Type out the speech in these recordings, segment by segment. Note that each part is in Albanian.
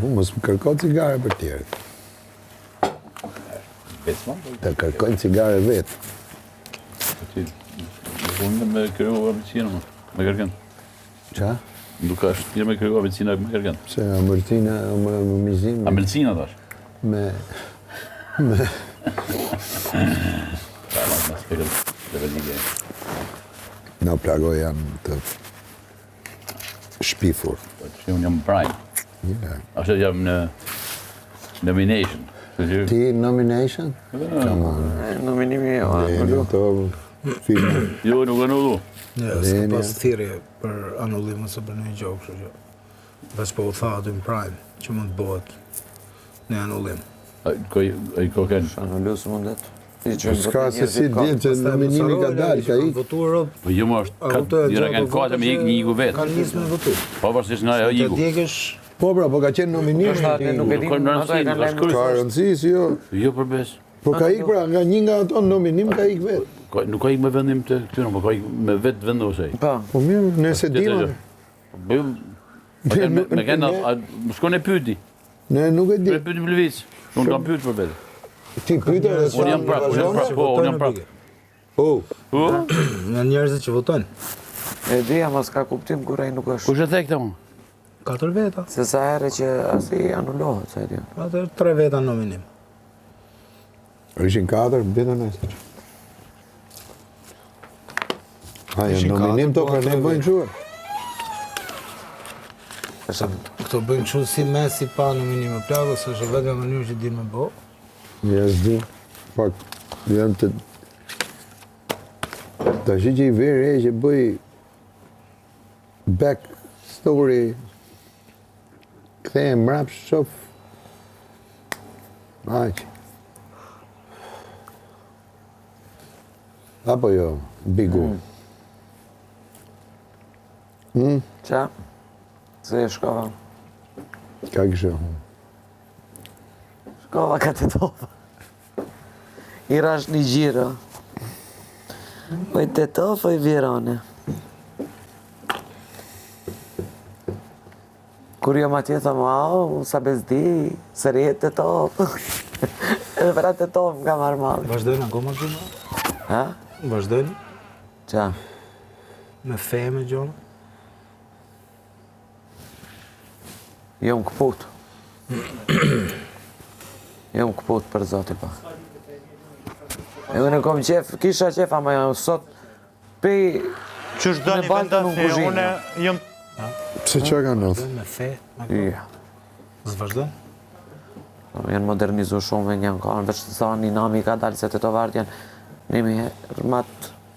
Mos më kërko cigare për tjerët. Të kërkojnë cigare vetë. Unë me kërko avicina, me kërken. Qa? Nuk është tjerë me kërko avicina me kërken. Se amërtina, mizim... Ambelcina, thash. Me... Në plago janë të shpifur. Unë jam prime. Ashtë jam në nomination. Ti nomination? Come on. Nominimi jo. Deni të filmë. Jo, nuk e në ullu. S'ka pas thirrje për anullim ose për një gjë, kështu që. Veç po u tha aty në prime që mund të bëhet në anullim. Ai koken. Anullu së mundet. Ska se si djetë që nominimi ka dalë, ka ikë. Po jo më është, dyra kanë kate me ikë një iku vetë. Kanë nisë me votu. Po vërësisht nga e iku. Po pra, po ka qenë nominimi. Nuk e di, Ka rëndësi, si jo. Jo përbes. Po ka ikë pra, nga një nga ato nominim ka ikë vetë. Nuk ka ikë me vendim të këtyre, po ka ikë me vetë vendosej. Po mirë, nëse dima. Me kena, më shko në pyti. Ne nuk e di. Në pyti më lëvic. Unë kam pytë për vetë. Ti pyte dhe Unë jam prap, unë jam prap. Në njerëzit që votojnë. E di, ama s'ka kuptim kur ai nuk është. Kush e thekte mu? 4 veta. Se sa herë që asi anullohet, sa e di. Atër 3 veta nominim. Ishin 4, bita nëse. Janë nominim të për ne bëjnë qurë. Këto bëjnë që si mes si pa nominime plago, se është vetë nga mënyrë që di me bo. Jes di, pak janë të... Ta shi që i verë e që bëj back story, këthejmë mrap shof, aqë. Apo jo, bigu. Qa? Se e shkova. Ka kështë? Shkova ka të tova. I rash një gjiro. Oj të tofë, oj virone. Kur jo ma tjetë, au, sa bezdi, së rjetë të tofë. Edhe për atë të tofë nga marrë malë. Vazhdojnë akoma gjuna? Ha? Vazhdojnë Qa? me fe me gjona? Jo më këput. Jo më këput për zoti pa. E unë kom qef, kisha qef, ama jo sot pej Qështë do një vendasi, une jëm... Pse që ka nëthë? Me fe? Ja. Zvazhdojnë? Janë modernizu shumë me njën kanë, veç të sa një nami ka dalë se të tovardë janë nimi rëmat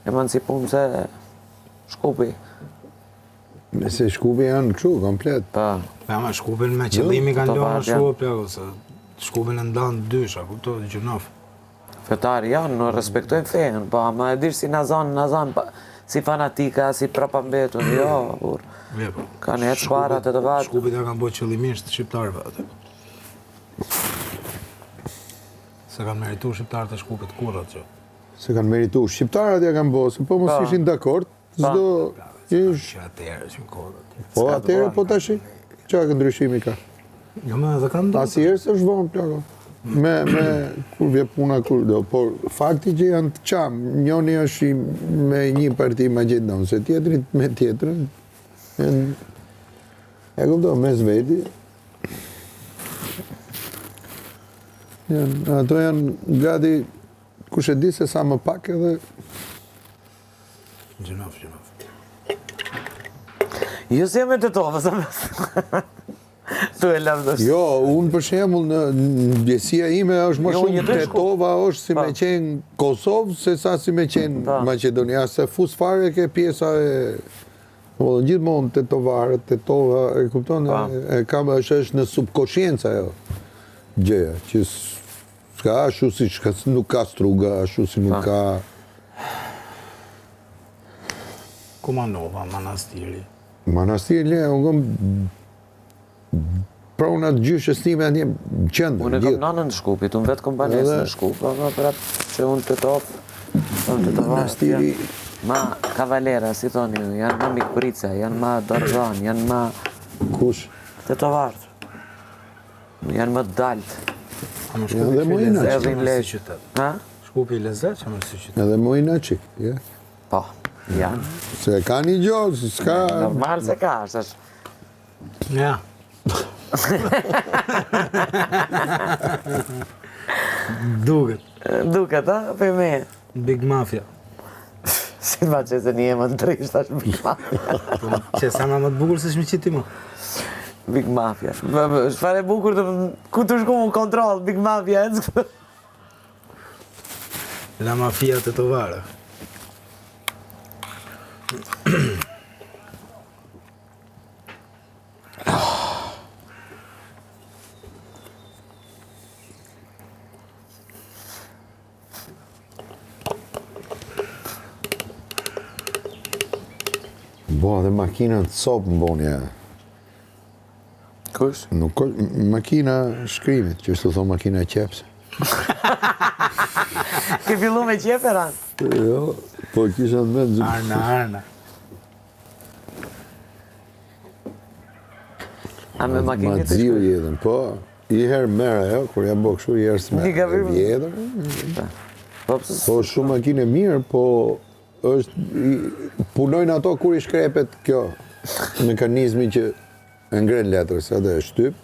emancipum se Shkupi. Se Shkupi janë këshu, komplet. Pa. Pa ma Shkupin me qëllimi kanë lënë shumë plako, se Shkupin e ndanë dysha, kupto, gjënof. Fetari janë, në respektojnë fejën, pa, ma e dirë si nazan, si fanatika, si propambetur, jo, kur. Kanë hetë shkuarat e të vatë. Shkupit ja kanë bo qëllimisht shqiptarëve atë. Se kanë meritu shqiptarët e Shkupit kurrat që. Se kanë meritu shqiptarët ja kanë bo, se po mos ishin dakord, zdo... Që atërë që në kodët. Po atërë, po tashi, qa ka ndryshimi ka? Jo me dhe kanë do. Asjerë se është vonë, plako. Me, kur vje puna, kur do, por fakti që janë të qamë, njoni është me një parti Macedon, se tjetërit me tjetërën, e kupto, me zveti. Ato janë gati, kush e di se sa më pak edhe... Gjënof. Jo si jam e të tovë, sa mes. Tu e lavdosh. Jo, unë për shembull në ndjesia ime është më shumë Tetova është si me qenë Kosovë se sa si me qenë Maqedonia, se fus fare ke pjesa e gjithmonë Tetovarët, Tetova, e kupton, e kam është në subkonsciencë ajo gjëja, që s'ka ashtu si nuk ka struga, ashtu si nuk ka Kumanova, Manastiri. Manastiri, unë kom pronat gjyshës time atje qëndër. Unë e kom nanën në Shkupit, unë vetë kom banesë në Shkup, për atë që unë të topë, Manastiri... Ma kavalera, si thoni ju, janë ma mikprica, janë ma dorëzan, janë ma... Kush? Të të vartë. Janë më daltë. Edhe më inaçi. Edhin leqë. Ha? Shkupi i lezet që më si qytet. Edhe më inaçi, ja. Po, janë. Se ka një gjohë, s'ka... Normal se ka, është. Ja. Duket. Duket, ha? Për me. Big Mafia. Si ma që se një e më në trisht, është Big Mafia. Që sa nga më të bukur se shmi qiti më. Big Mafia. Shfare bukur të... Ku të shku më kontrol, Big Mafia, e të La mafia të Tovara. Bo, dhe makinat sopë më bonja. Kush? Nuk është makina shkrimit, që është të thonë makina qepse. Ke fillu me qeperan? Jo, po kisha në mendë... Arna. A me makinit të Madziu shkuj? jetën, po, i herë mera, jo, kur jam bo kështu, i herë s'me. Një ka E vërë? vjetër, Po, pësë? po shumë makinë e mirë, po punojnë ato kur i shkrepet kjo, mekanizmi që e ngren letrës, edhe e shtyp,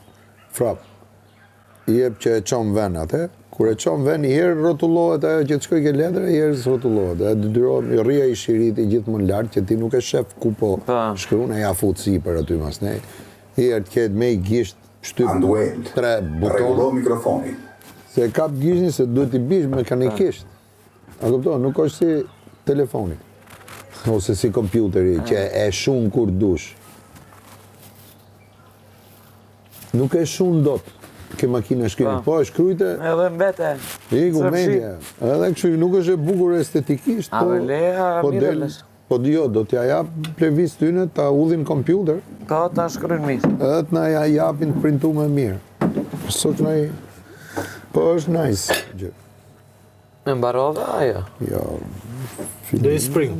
frap. I jep që e qonë ven atë, kur e qonë ven, i herë rotullohet ajo që të shkoj ke letrë, i herë s'rotullohet. E detyrohet, rria i shiriti gjithmonë lartë, që ti nuk e shef ku po shkruan, e ja fut si për aty mas nej. I herë të ketë me i gisht, shtyp 3 butonë. Mikrofoni. Se kap gishtin se duhet i bish mekanikisht. A kupton, nuk është si telefoni. Ose si kompjuteri, që e shun kur dush. Nuk e shun dot, ke makina shkrimit. Po, e shkrujte, Edhe mbete. iku mendja. Edhe kështu, nuk është e bukur estetikisht, A, po... leha, po mirë del- lesh. Po jo, do t'ja jap plevis tyne, ta udhin kompjuter, Po, ta shkryn mirë. edhe t'na ja japin të printu me mirë. Sot na i... Po është nice. gjë. Me mbarove, ajo? Jo, Do i spring.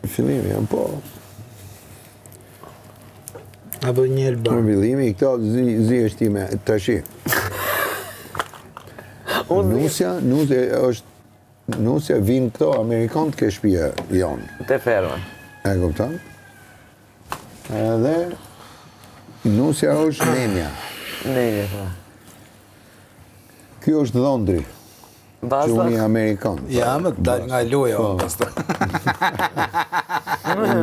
fillimi, jam po. Apo një elbar. Mobilimi, këto zi është ime, tashi. Nusja është, nusja vinë këto Amerikanë ke shtëpia jonë. Te ferma. E kupton? Edhe nusja është nenja. Nejë, fa. Kjo është dhondri, Basta? quni Amerikan. Ja, më të dal nga loja. Po. Basta.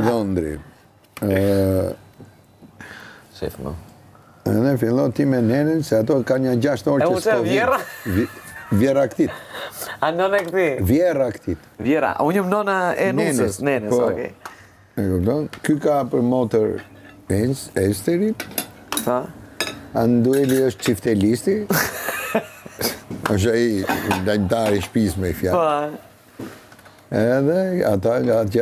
Dhondri. Shef, më. Edhe fillon ti me nenën, se ato ka një 6 orë E që u që s'po vjera? Vjera këtit. A nona e këti? Vjera këtit. Vjera. Unë jëmë nona e nusës. Nenës, po. okej. E kupton? Ky ka për motor Esterit, Pa? Andueli është qiftelisti, është ai lajmtari i shtëpisë me fjalë. Pa? Edhe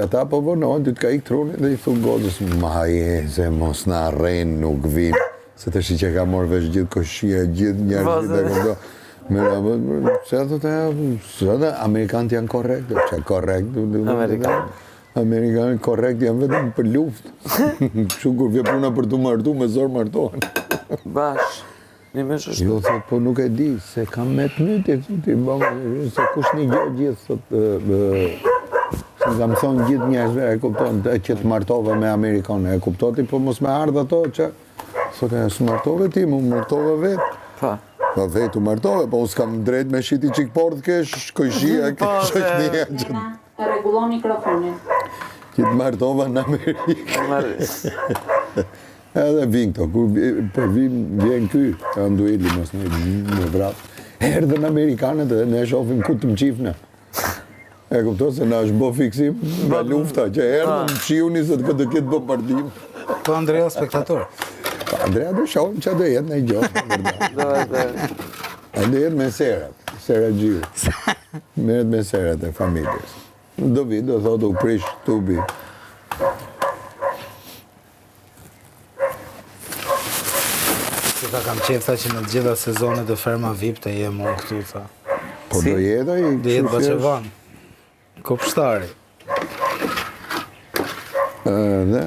ata po vonohen, ty t'ka ik truni dhe i thunë godës, ma je, se mos na rrenë, nuk vinë, se të shi që ka morë vesh gjithë koshia, gjithë njerëzit dhe këndo. Se dhe Amerikanët janë korrekt, që korrekt. Amerikanët korrekt janë vetëm për luftë. Kështu kur vje puna për të martu, me zorë martohen. Bash. Një me shështu. Jo, thot, po nuk e di, se kam me të mytë, se kush një gjë gjithë, thot, se kam thonë gjithë njerëzve, e kupton, që të martove me Amerikanë, e kuptoti, po mos me ardhë ato, që, thot, e së martove ti, mu martove vetë. Pa? Po vetë u martove, po unë s'kam drejt me shiti qik portë kesh, kojshia, kesh shëshnia, që Rregullon mikrofonin. të martova në Amerikë. Edhe vinë këto, kur vjen ky, ka ndueli mos në vrap. Erdhën Amerikanët dhe ne shofim ku të mqifna. E kupto se na është bo fiksim nga lufta, që erdhën shiuni se të këtë ketë bombardim. Po Andrea spektator. Andrea do shohim që do jetë në i gjohë. A do jetë me serat, serat gjiu. Merret me serat e familjes. Do vi, do thotë u prish tubi. Se ta kam qef tha që në të gjitha sezonet e Ferma VIP të jem unë këtu, tha. Po do jetë ai. Do jetë Baçevan. Kopshtari. Dhe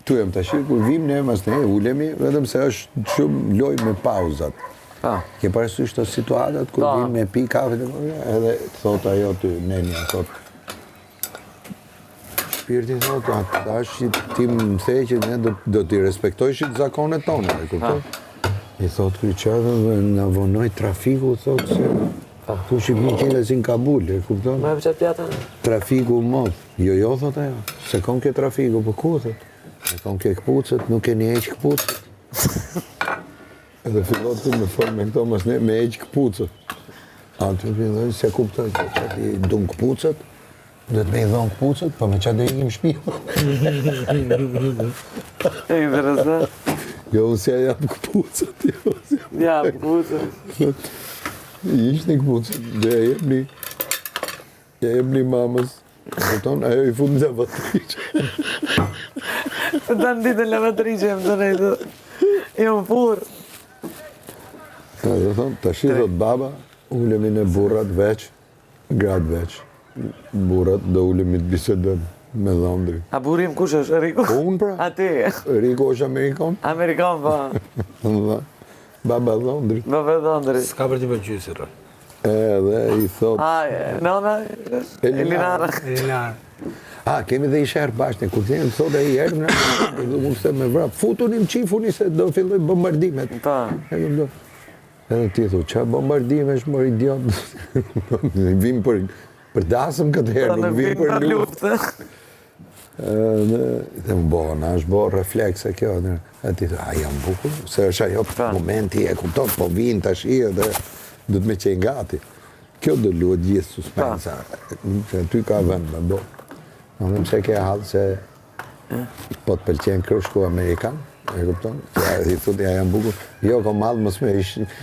Tu jem tash, kur vim ne mas ne, ulemi, vetëm se është shumë loj me pauzat. Ke parasysh të situatat kur vim me pi kafe edhe thot ajo ty, nenja, thot. Shpirti thot, tash ti më the që ne do t'i respektojshit zakonet tona, e kupton? I thot kryqarë dhe në vonoj trafiku, thot se tu Shqipni qile si në Kabul, e kupton? Me pëqet pjatën? Trafiku mod. Jo, thot ajo. Se kon ke trafiku, për ku, thot? Se kon ke këpucët, nuk e një eqë këpucët. Edhe fillot të me formë me këto mas ne me eqë këpucët. Atë filloj, se kuptoj, që ti dun këpucët, dhe të me i dhonë këpucët, pa me që dhe i më shpi. E interesant. Jo, unë si a jam këpucët, jo. Ja, këpucët. Ishtë një këpucët, dhe e jebni mamës, këton, ajo i fund në lavatriqe. Të të në ditë në lavatriqe, më të nejtë, jo më purë. Dhe thonë, të shizot baba, ulemi në burrat veç, gratë veç. Burrat dhe ulemi të bisedën me dhondri. A burim kush është, Riko? Unë pra? A ti? Riko është Amerikan? Amerikan, pa. Baba dhondri. Baba dhondri. S'ka për t'i për gjysër. Edhe i thot... Nona? Elinara. Kemi dhe i shërë bashkë, kur të thot e i herë, në du mund se me vrap, futunim qifuni se do filloj bombardimet. Pa. Edhe ti thot, qa bombardimesh mor idiot? Vim për dasëm këtë herë, nuk vim për luftë. Dhe më bo, në është bo reflekse kjo, e ti thot, jam bukur, se është ajo momenti e kupton, po vinë tash i edhe du të me qenë gati. Kjo do luet gjithë suspensa, që ty ka vend me bo. Në nëmë se ke halë se po të pëlqenë krushku Amerikan, e kupton? I thut, jam bukur. Jo, kom halë mësme,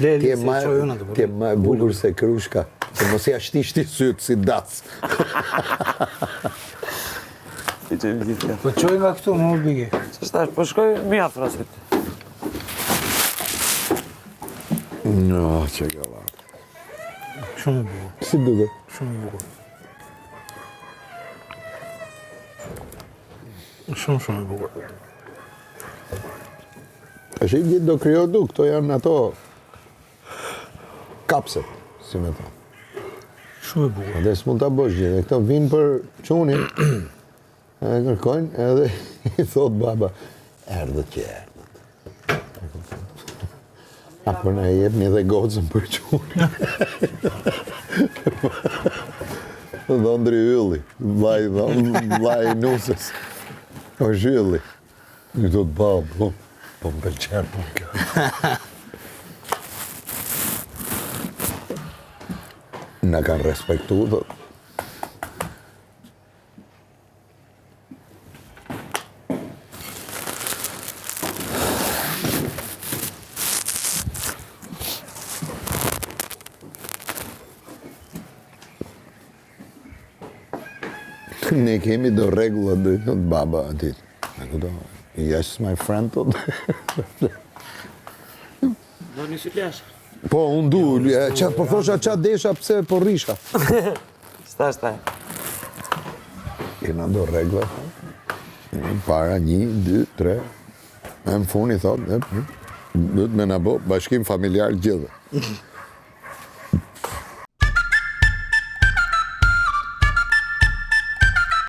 ti e ma bukur se krushka, se mos ja shti sytë si dasë. Po qoj nga këtu, më bigi. Që shtash, po shkoj mi afrasit. No, që gëllat. Shumë e bukur. Si duke? Shumë e bukur. Shumë e bukur. është i gjithë do kryo du, këto janë ato kapset, si me ta. Shumë e bukur. Dhe s'mund t'a bësh gjithë, këto vinë për qunin, e kërkojnë, edhe i thot baba, erdhët që erdhët. Për në jep një dhe gocën për qunin. Dhondri ylli, vlaj nusës. është ylli. Një thot baba, po më pëlqenë për kjo. Në kanë respektu, thot. Ne kemi do regullat dhe thot baba atit. Yes, my friend, thot. Do një si flashe? Po, unë du, po thosha qa desha pse po rrisha. Staj. Kena do regullat. Para 1, 2, 3. E më funi, thot, dhët me në bo, bashkim familjar gjithë.